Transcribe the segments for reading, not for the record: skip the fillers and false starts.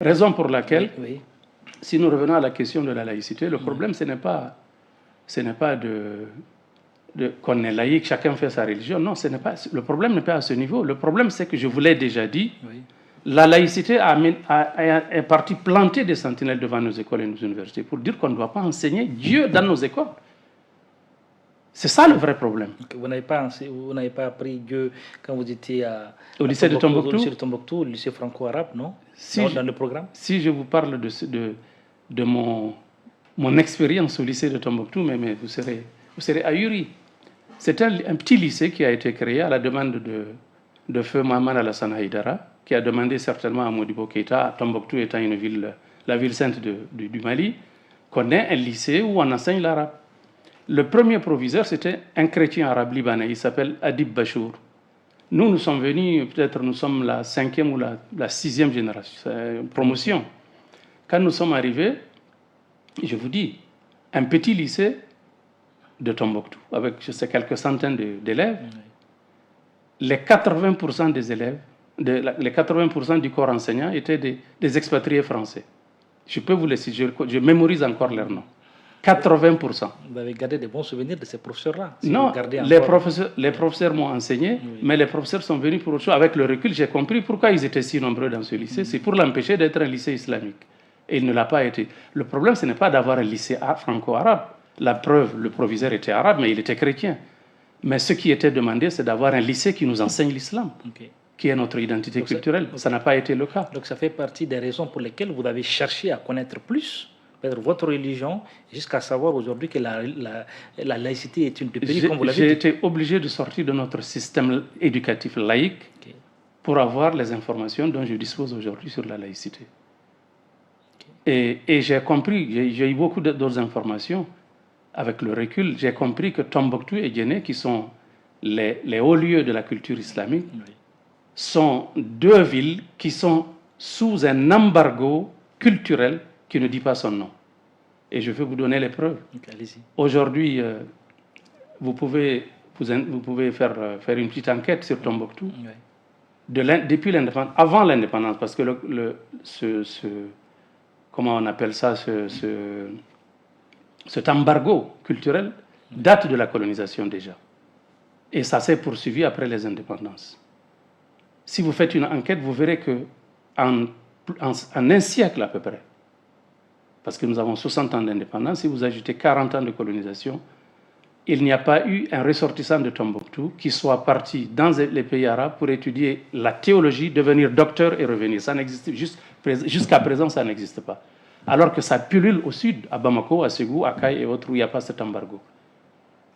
Raison pour laquelle, Oui. si nous revenons à la question de la laïcité, le problème, ce n'est pas qu'on est laïque, chacun fait sa religion. Non, le problème n'est pas à ce niveau. Le problème, c'est que je vous l'ai déjà dit, la laïcité est partie planter des sentinelles devant nos écoles et nos universités pour dire qu'on ne doit pas enseigner Dieu dans nos écoles. C'est ça le vrai problème. Vous n'avez pas appris Dieu quand vous étiez au lycée de Tombouctou, au lycée franco-arabe, non, dans le programme. Si je vous parle de mon expérience au lycée de Tombouctou, mais vous serez ahuri. C'est un petit lycée qui a été créé à la demande de feu Mohamed Alassane Haïdara, qui a demandé certainement à Modibo Keïta, Tombouctou étant la ville sainte du Mali, qu'on ait un lycée où on enseigne l'arabe. Le premier proviseur, c'était un chrétien arabe libanais, il s'appelle Adib Bachour. Nous sommes venus, peut-être nous sommes la 5e ou la 6e génération, promotion. Quand nous sommes arrivés, je vous dis, un petit lycée de Tombouctou, avec je sais, quelques centaines d'élèves, les 80% des élèves, les 80% du corps enseignant étaient des expatriés français. Je peux vous laisser, je mémorise encore leurs noms. 80%. Vous avez gardé des bons souvenirs de ces professeurs-là? Non, les professeurs m'ont enseigné, mais les professeurs sont venus pour autre chose. Avec le recul, j'ai compris pourquoi ils étaient si nombreux dans ce lycée. C'est pour l'empêcher d'être un lycée islamique. Et il ne l'a pas été. Le problème, ce n'est pas d'avoir un lycée franco-arabe. La preuve, le proviseur était arabe, mais il était chrétien. Mais ce qui était demandé, c'est d'avoir un lycée qui nous enseigne l'islam, qui est notre identité culturelle. Ça n'a pas été le cas. Donc ça fait partie des raisons pour lesquelles vous avez cherché à connaître plus votre religion, jusqu'à savoir aujourd'hui que la laïcité est une des pays, comme vous l'avez dit. J'ai été obligé de sortir de notre système éducatif laïque pour avoir les informations dont je dispose aujourd'hui sur la laïcité. Et j'ai compris, j'ai eu beaucoup d'autres informations. Avec le recul, j'ai compris que Tombouctou et Djenné, qui sont les hauts lieux de la culture islamique, sont deux villes qui sont sous un embargo culturel qui ne dit pas son nom. Et je vais vous donner les preuves. Aujourd'hui, vous pouvez faire une petite enquête sur Tombouctou. Depuis l'indépendance, avant l'indépendance, parce que comment on appelle ça, cet embargo culturel date de la colonisation déjà. Et ça s'est poursuivi après les indépendances. Si vous faites une enquête, vous verrez qu'en un siècle à peu près, parce que nous avons 60 ans d'indépendance, si vous ajoutez 40 ans de colonisation, il n'y a pas eu un ressortissant de Tombouctou qui soit parti dans les pays arabes pour étudier la théologie, devenir docteur et revenir. Ça n'existe jusqu'à présent, ça n'existe pas. Alors que ça pullule au sud, à Bamako, à Ségou, à Kay et autres, où il n'y a pas cet embargo.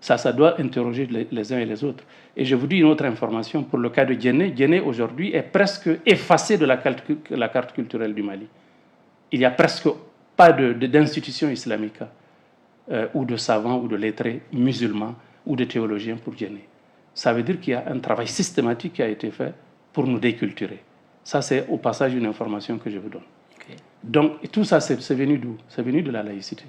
Ça doit interroger les uns et les autres. Et je vous dis une autre information pour le cas de Djenné. Djenné, aujourd'hui, est presque effacé de la carte culturelle du Mali. Il n'y a presque pas d'institution islamique, ou de savants, ou de lettrés musulmans, ou de théologiens pour Djenné. Ça veut dire qu'il y a un travail systématique qui a été fait pour nous déculturer. Ça, c'est au passage une information que je vous donne. Donc, tout ça, c'est venu d'où? C'est venu de la laïcité.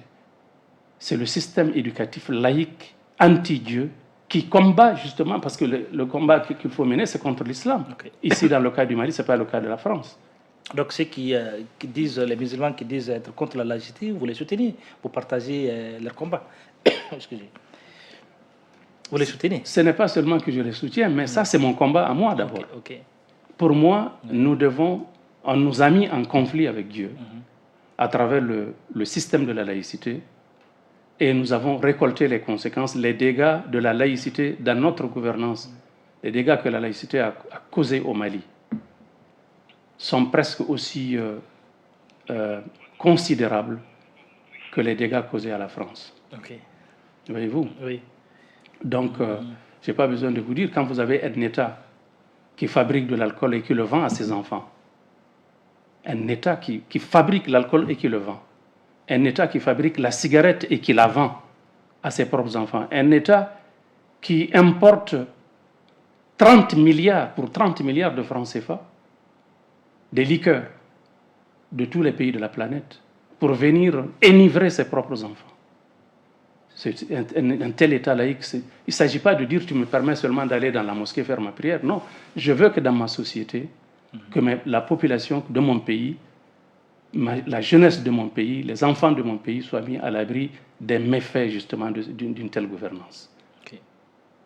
C'est le système éducatif laïque, anti-Dieu, qui combat justement, parce que le combat qu'il faut mener, c'est contre l'islam. Ici, dans le cas du Mali, ce n'est pas le cas de la France. Donc, ceux qui disent, les musulmans qui disent être contre la laïcité, vous les soutenez, vous partagez leur combat. Excusez. Vous les soutenez? Ce n'est pas seulement que je les soutiens, mais ça, c'est mon combat à moi d'abord. Pour moi, on nous a mis en conflit avec Dieu à travers le système de la laïcité, et nous avons récolté les conséquences, les dégâts de la laïcité dans notre gouvernance, les dégâts que la laïcité a causés au Mali sont presque aussi considérables que les dégâts causés à la France. Voyez-vous? Oui. Donc, je n'ai pas besoin de vous dire, quand vous avez un État qui fabrique de l'alcool et qui le vend à ses enfants, un État qui fabrique l'alcool et qui le vend, un État qui fabrique la cigarette et qui la vend à ses propres enfants, un État qui importe 30 milliards de francs CFA des liqueurs de tous les pays de la planète pour venir enivrer ses propres enfants. C'est un tel État laïque. Il ne s'agit pas de dire tu me permets seulement d'aller dans la mosquée faire ma prière. Non, je veux que dans ma société, que la population de mon pays la jeunesse de mon pays, les enfants de mon pays soient mis à l'abri des méfaits justement d'une telle gouvernance. Ok.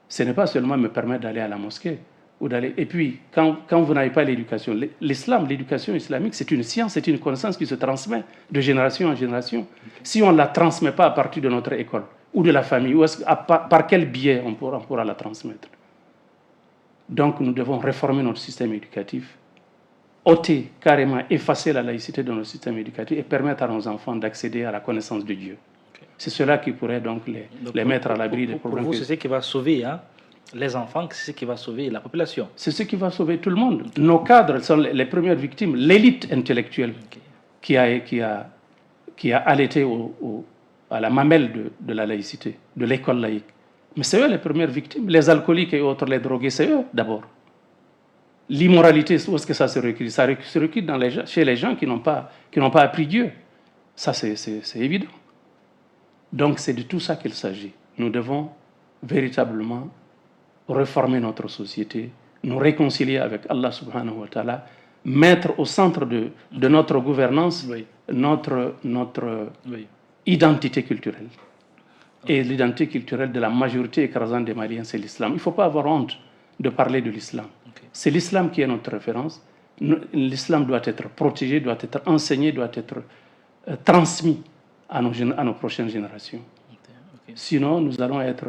Ce n'est pas seulement me permettre d'aller à la mosquée, et puis, quand vous n'avez pas l'éducation, l'éducation islamique, c'est une science, c'est une connaissance qui se transmet de génération en génération. Si on ne la transmet pas à partir de notre école ou de la famille, par quel biais on pourra la transmettre? Donc, nous devons réformer notre système éducatif, ôter, carrément effacer la laïcité de notre système éducatif et permettre à nos enfants d'accéder à la connaissance de Dieu. Okay. C'est cela qui pourrait donc les mettre à l'abri des problèmes. Pour vous, c'est ce qui va sauver les enfants, c'est ce qui va sauver la population. C'est ce qui va sauver tout le monde. Nos cadres sont les premières victimes, l'élite intellectuelle qui a allaité à la mamelle de la laïcité, de l'école laïque. Mais c'est eux les premières victimes. Les alcooliques et autres, les drogués, c'est eux d'abord. L'immoralité, où est-ce que ça se recrée? Ça se recrée chez les gens qui n'ont pas appris Dieu. Ça, c'est évident. Donc, c'est de tout ça qu'il s'agit. Nous devons véritablement réformer notre société, nous réconcilier avec Allah subhanahu wa ta'ala, mettre au centre de notre gouvernance notre identité culturelle. Et l'identité culturelle de la majorité écrasante des Maliens, c'est l'islam. Il ne faut pas avoir honte de parler de l'islam. Okay. C'est l'islam qui est notre référence. L'islam doit être protégé, doit être enseigné, doit être transmis à nos prochaines générations. Okay. Sinon, nous allons être...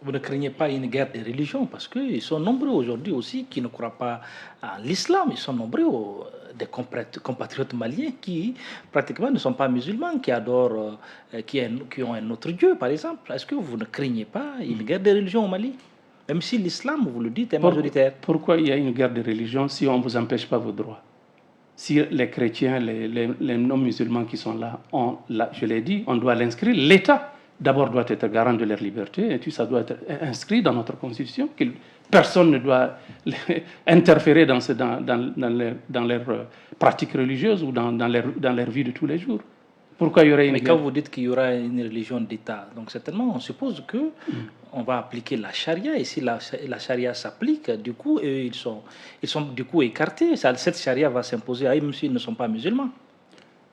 Vous ne craignez pas une guerre des religions parce qu'ils sont nombreux aujourd'hui aussi qui ne croient pas à l'islam. Ils sont nombreux, des compatriotes maliens qui pratiquement ne sont pas musulmans, qui adorent, qui ont un autre Dieu, par exemple. Est-ce que vous ne craignez pas une guerre des religions au Mali? Même si l'islam, vous le dites, est majoritaire. Pourquoi il y a une guerre des religions si on ne vous empêche pas vos droits? Si les chrétiens, les non-musulmans qui sont là, je l'ai dit, on doit l'inscrire. L'État d'abord doit être garant de leur liberté, et puis ça doit être inscrit dans notre constitution, que personne ne doit interférer dans leurs pratiques religieuses ou dans leur vie de tous les jours. Pourquoi il y aurait Mais quand vous dites qu'il y aura une religion d'État, donc certainement on suppose que on va appliquer la charia, et si la charia s'applique, du coup ils sont du coup écartés. Cette charia va s'imposer à eux même s'ils ne sont pas musulmans.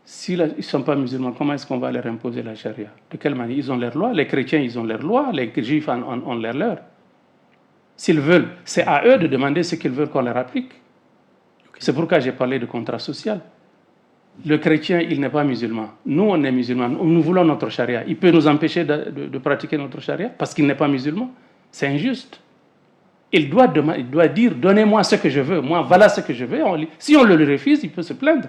S'ils ne sont pas musulmans, comment est-ce qu'on va leur imposer la charia? De quelle manière? Ils ont leurs lois, les chrétiens, ils ont leurs lois, les juifs ont leurs leurs. S'ils veulent, c'est à eux de demander ce qu'ils veulent qu'on leur applique. Okay. C'est pourquoi j'ai parlé de contrat social. Le chrétien, il n'est pas musulman. Nous, on est musulmans. Nous voulons notre charia. Il peut nous empêcher de pratiquer notre charia parce qu'il n'est pas musulman. C'est injuste. Il doit dire, donnez-moi ce que je veux. Moi, voilà ce que je veux. Si on le refuse, il peut se plaindre.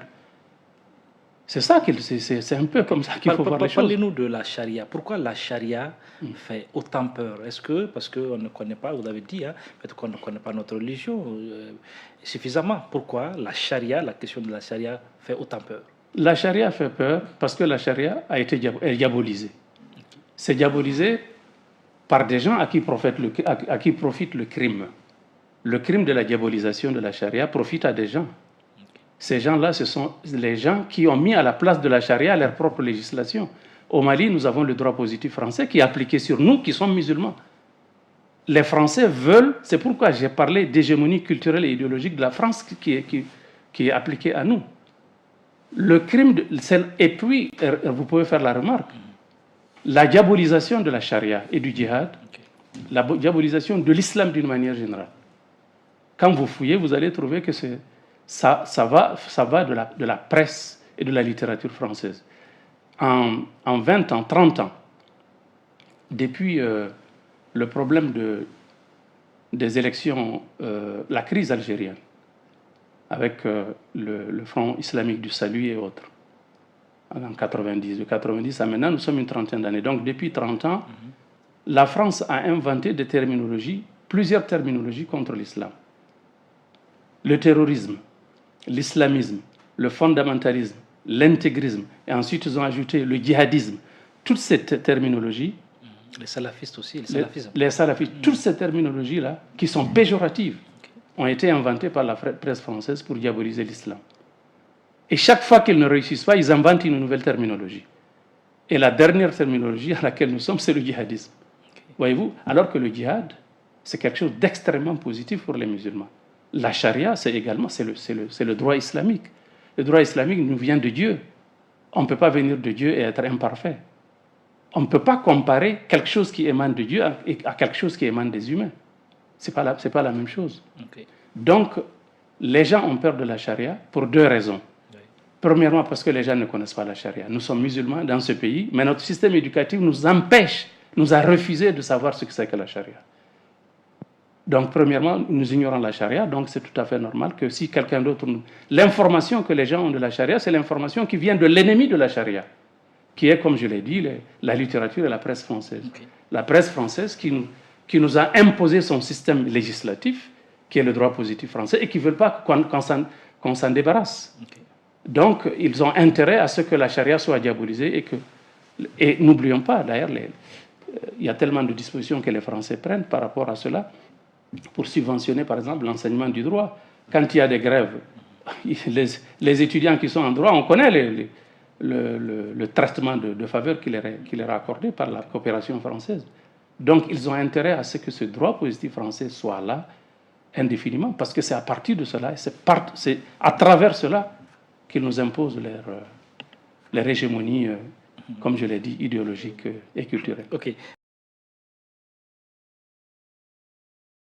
C'est ça c'est un peu comme ça qu'il faut voir les choses. Parlez-nous de la charia. Pourquoi la charia fait autant peur? Est-ce que parce qu'on ne connaît pas, vous avez dit, peut-être qu'on ne connaît pas notre religion suffisamment. Pourquoi la charia, la question de la charia fait autant peur? La charia fait peur parce que la charia a été diabolisée. C'est diabolisé par des gens à qui profite le crime. Le crime de la diabolisation de la charia profite à des gens. Ces gens-là, ce sont les gens qui ont mis à la place de la charia leur propre législation. Au Mali, nous avons le droit positif français qui est appliqué sur nous qui sommes musulmans. Les Français veulent, c'est pourquoi j'ai parlé d'hégémonie culturelle et idéologique de la France qui est appliquée à nous. Le crime, et puis, vous pouvez faire la remarque, la diabolisation de la charia et du djihad, la diabolisation de l'islam d'une manière générale. Quand vous fouillez, vous allez trouver que ça va de la presse et de la littérature française. En 20 ans, 30 ans, depuis le problème des élections, la crise algérienne, avec le Front islamique du salut et autres, en 90. De 90 à maintenant, nous sommes une trentaine d'années. Donc depuis 30 ans, la France a inventé plusieurs terminologies contre l'islam. Le terrorisme, l'islamisme, le fondamentalisme, l'intégrisme, et ensuite ils ont ajouté le djihadisme. Toutes ces terminologies, les salafistes aussi, les salafistes, toutes ces terminologies-là, qui sont péjoratives, ont été inventées par la presse française pour diaboliser l'islam. Et chaque fois qu'ils ne réussissent pas, ils inventent une nouvelle terminologie. Et la dernière terminologie à laquelle nous sommes, c'est le djihadisme. Voyez-vous, alors que le djihad, c'est quelque chose d'extrêmement positif pour les musulmans. La charia, c'est le droit islamique. Le droit islamique nous vient de Dieu. on ne peut pas venir de Dieu et être imparfait. On ne peut pas comparer quelque chose qui émane de Dieu à quelque chose qui émane des humains. Ce n'est pas la même chose. Okay. Donc, les gens ont peur de la charia pour deux raisons. Oui. Premièrement, parce que les gens ne connaissent pas la charia. Nous sommes musulmans dans ce pays, mais notre système éducatif nous a refusé de savoir ce que c'est que la charia. Donc, premièrement, nous ignorons la charia, donc c'est tout à fait normal que si quelqu'un d'autre... L'information que les gens ont de la charia, c'est l'information qui vient de l'ennemi de la charia, qui est, comme je l'ai dit, la littérature et la presse française. Okay. La presse française qui nous a imposé son système législatif, qui est le droit positif français, et qui ne veulent pas qu'on s'en débarrasse. Okay. Donc, ils ont intérêt à ce que la charia soit diabolisée et n'oublions pas, d'ailleurs, il y a tellement de dispositions que les Français prennent par rapport à cela, pour subventionner, par exemple, l'enseignement du droit. Quand il y a des grèves, les étudiants qui sont en droit, on connaît le traitement de faveur qui leur est accordé par la coopération française. Donc, ils ont intérêt à ce que ce droit positif français soit là indéfiniment, parce que c'est à partir de cela, c'est à travers cela qu'ils nous imposent leur hégémonie, comme je l'ai dit, idéologique et culturelle. Okay.